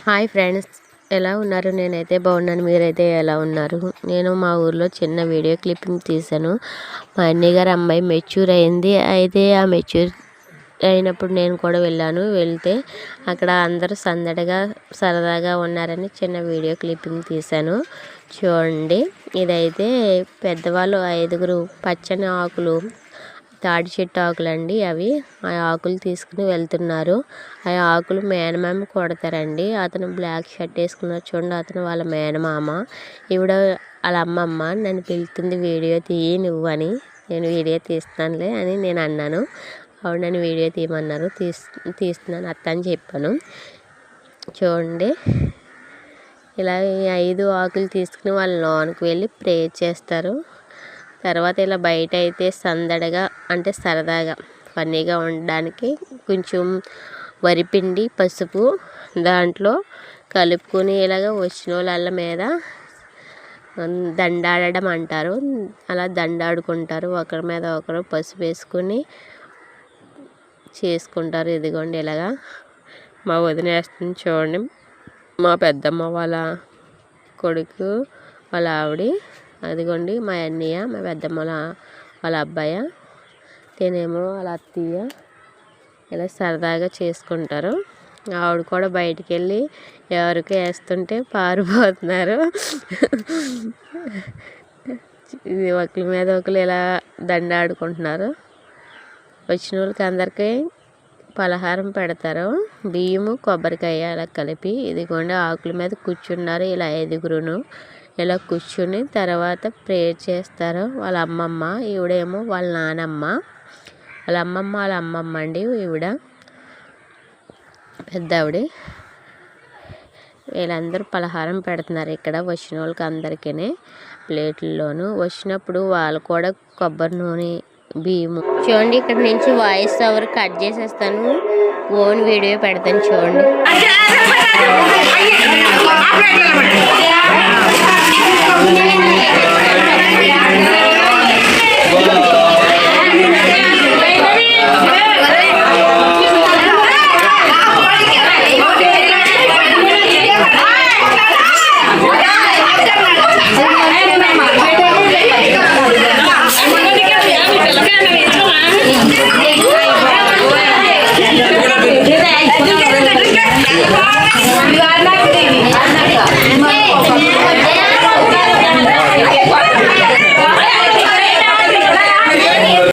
Hi friends, ఎలా ఉన్నారు? నేనైతే బాగున్నాను. మీరైతే ఎలా ఉన్నారు? నేను మా ఊర్లో చిన్న వీడియో క్లిప్పింగ్ తీశాను. మా అన్నయ్య గారు అమ్మాయి మెచ్యూర్ అయింది. అయితే ఆ మెచ్యూర్ అయినప్పుడు నేను కూడా వెళ్తే అక్కడ అందరూ సందడిగా సరదాగా ఉన్నారని చిన్న వీడియో క్లిప్పింగ్ తీశాను. చూడండి, ఇదైతే పెద్దవాళ్ళు 5గురు పచ్చని ఆకులు, తాడి చెట్టు ఆకులండి. అవి ఆ ఆకులు తీసుకుని వెళ్తున్నారు. ఆ ఆకులు మేనమామ కొడతారండి. అతను బ్లాక్ షర్ట్ వేసుకున్నారు చూడండి, అతను వాళ్ళ మేనమామ. ఈవిడ వాళ్ళ అమ్మమ్మ నన్ను పిలుస్తుంది, వీడియో తీయి నువ్వు అని. నేను వీడియో తీస్తానులే అని నేను అన్నాను. ఆవిడ నన్ను వీడియో తీయమన్నారు, తీస్తున్నాను అత్త అని చెప్పాను. చూడండి, ఇలా 5 ఆకులు తీసుకుని వాళ్ళ లోనికి వెళ్ళి ప్రే చేస్తారు. తర్వాత ఇలా బయట అయితే సందడిగా అంటే సరదాగా ఫన్నీగా ఉండడానికి కొంచెం వరిపిండి, పసుపు దాంట్లో కలుపుకొని ఇలాగ వచ్చిన వాళ్ళ మీద దండాడడం అంటారు. అలా దండాడుకుంటారు, ఒకరి మీద ఒకరు పసుపు వేసుకొని చేసుకుంటారు. ఇదిగోండి, ఇలాగా మా వదిన వేస్తుంది చూడండి. మా పెద్దమ్మ వాళ్ళ కొడుకు వాళ్ళ ఆవిడ, అదిగోండి మా అన్నయ్య, మా పెద్దమ్మ వాళ్ళ అబ్బాయి, నేనేమో వాళ్ళ అత్తయ్య. ఇలా సరదాగా చేసుకుంటారు. ఆవిడ కూడా బయటికి వెళ్ళి ఎవరికి వేస్తుంటే పారిపోతున్నారు. ఇది ఒకరి మీద ఒకరు ఇలా దండాడుకుంటున్నారు. వచ్చిన వాళ్ళకి అందరికీ పలహారం పెడతారు, బియ్యము కొబ్బరికాయ అలా కలిపి. ఇదిగోండి, ఆకుల మీద కూర్చున్నారు ఇలా 5గురును. ఇలా కూర్చుని తర్వాత ప్రేయర్ చేస్తారు. వాళ్ళ అమ్మమ్మ, ఈవిడేమో వాళ్ళ నానమ్మ. వాళ్ళ అమ్మమ్మ అండి ఈవిడ పెద్ద ఆవిడ. వీళ్ళందరూ పలహారం పెడుతున్నారు ఇక్కడ వచ్చిన వాళ్ళకి అందరికీ ప్లేట్లలోను. వచ్చినప్పుడు వాళ్ళు కూడా కొబ్బరి నూనె, బియ్యము. చూడండి, ఇక్కడ నుంచి వాయిస్ ఓవర్ కట్ చేసేస్తాను, ఓన్ వీడియో పెడతాను చూడండి.